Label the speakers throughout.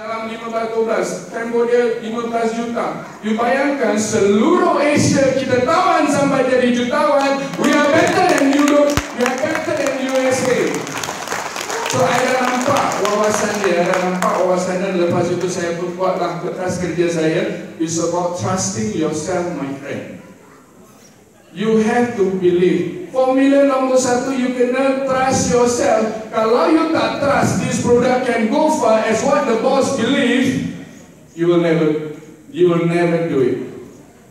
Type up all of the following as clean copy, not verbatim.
Speaker 1: dalam 15-12, Cambodia 15 juta. You bayangkan seluruh Asia kita tawan sampai jadi jutawan. We are better than Europe, we are better than USA. So ada nampak wawasan dia, dan lepas itu saya pun buatlah kertas kerja saya. It's about trusting yourself, my friend. You have to believe. Formula nombor 1, you kena trust yourself. Kalau you tak trust this product can go far as what the boss believe, you will never do it.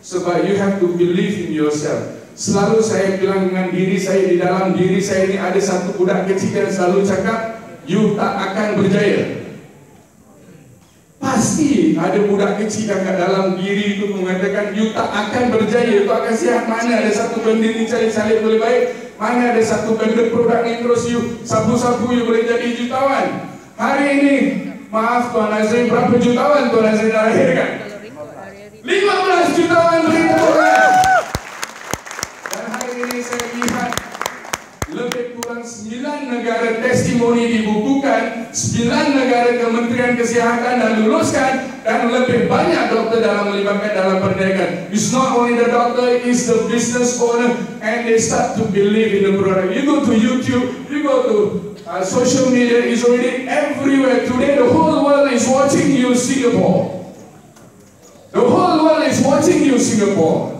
Speaker 1: Sebab you have to believe in yourself. Selalu saya bilang dengan diri saya, di dalam diri saya ini ada satu budak kecil yang selalu cakap, you tak akan berjaya. Pasti ada budak kecil yang kat dalam diri itu mengatakan you tak akan berjaya, you akan sihat. Mana ada satu benda ni cari-cari boleh baik, mana ada satu benda produk ni terus you sapu-sapu you boleh jadi jutawan. Hari ini, maaf Tuan Azri, berapa jutawan Tuan Azri dah lahirkan? 15 jutawan berita. Dan hari ini saya lihat lebih kurang 9 negara testimoni dibukukan, 9 negara Kementerian Kesihatan dan luluskan, dan lebih banyak doktor dalam melibatkan dalam perniagaan. It's not only the doctor, it's the business owner, and they start to believe in the product. You go to YouTube, you go to social media, it's already everywhere. Today the whole world is watching you, Singapore. The whole world is watching you, Singapore.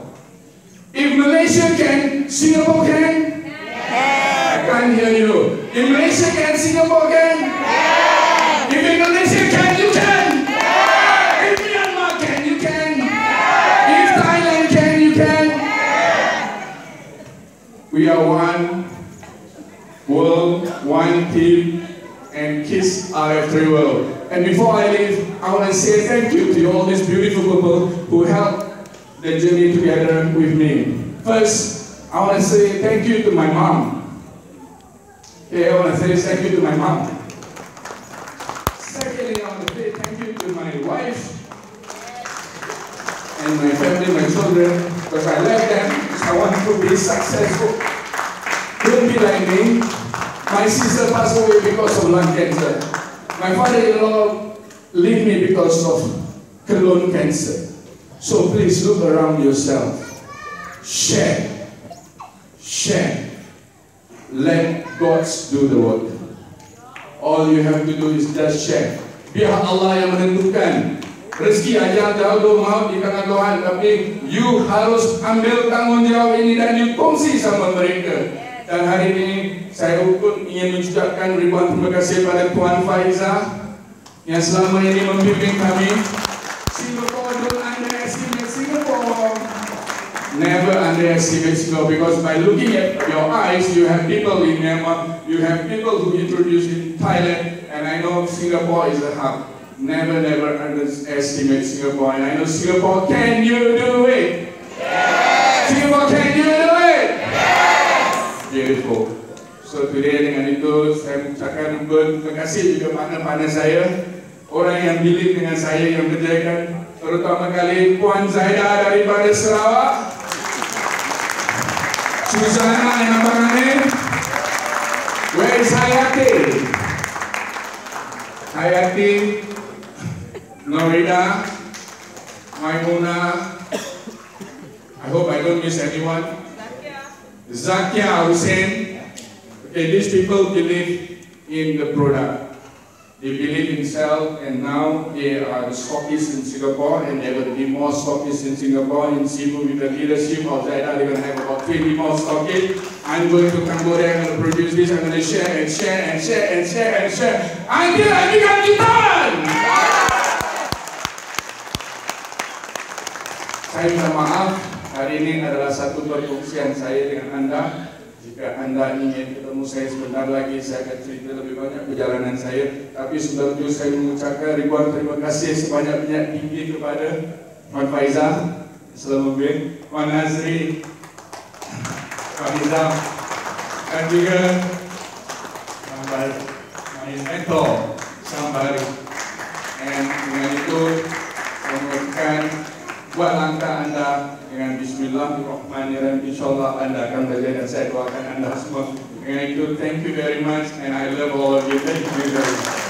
Speaker 1: If Malaysia can, Singapore can? I can't hear you. If Malaysia can, Singapore can? Yeah. If Indonesia can, you can? Yeah. If Myanmar can, you can? Yeah. If Thailand can, you can? Yeah. We are one world, one team, and KISS RF3 World. And before I leave, I want to say thank you to all these beautiful people who helped the journey together with me. First, I want to say thank you to my mom. I want to say thank you to my mom. Secondly, I want to say thank you to my wife and my family, my children, because I love them, because I want to be successful. Don't be like me. My sister passed away because of lung cancer. My father-in-law left me because of colon cancer. So please look around yourself. Share. Let God do the work. All you have to do is just share. Biar Allah yang menentukan. Rezeki ajal jauh maut di tangan Tuhan, tapi you harus ambil tanggungjawab ini dan you kongsi sama mereka. Dan hari ini saya pun ingin mengucapkan ribuan terima kasih pada Tuan Faizah yang selama ini membimbing kami. Singapore, don't underestimate Singapore. Never underestimate Singapore, because by looking at your eyes, you have people in Myanmar, you have people who introduce in Thailand, and I know Singapore is a hub. Never underestimate Singapore, and I know Singapore, can you do it? Yes! Singapore, can you do it? Yes! Beautiful. So today dengan itu, saya mengucapkan terima kasih juga partner-partner saya, orang yang bilik dengan saya yang berjayakan, terutama kali Puan Zaida daripada Sarawak, Susana yang abang ini. Where is Hayati? Hayati, Norida, Maimuna. I hope I don't miss anyone. Zakia Hussein. Okay, these people believe in the product. They believe in self, and now they are the stockists in Singapore, and there will be more stockists in Singapore. In Cebu, with the leadership of Zaida, they're going to have about 20 more stockists. I'm going to Cambodia, I'm going to produce this, I'm going to share and share and share and share and share until I become jutawan. Saya minta maaf, hari ini adalah satu perkongsian saya dengan anda. Jika anda ingin ketemu saya sebentar lagi, saya akan cerita lebih banyak perjalanan saya. Tapi sebelum itu saya mengucapkan ribuan terima kasih sebanyak-banyak tinggi kepada Puan Faizah, Selamuddin, Puan Azri, Puan Nizam, dan juga my mentor, Sambari. Dan dengan itu, saya mengucapkan buat langkah anda dengan Bismillahirrahmanirrahim, insyaAllah anda akan berjaya, dan saya doakan anda semua. Dengan itu, thank you very much, and I love all of you. Thank you very much.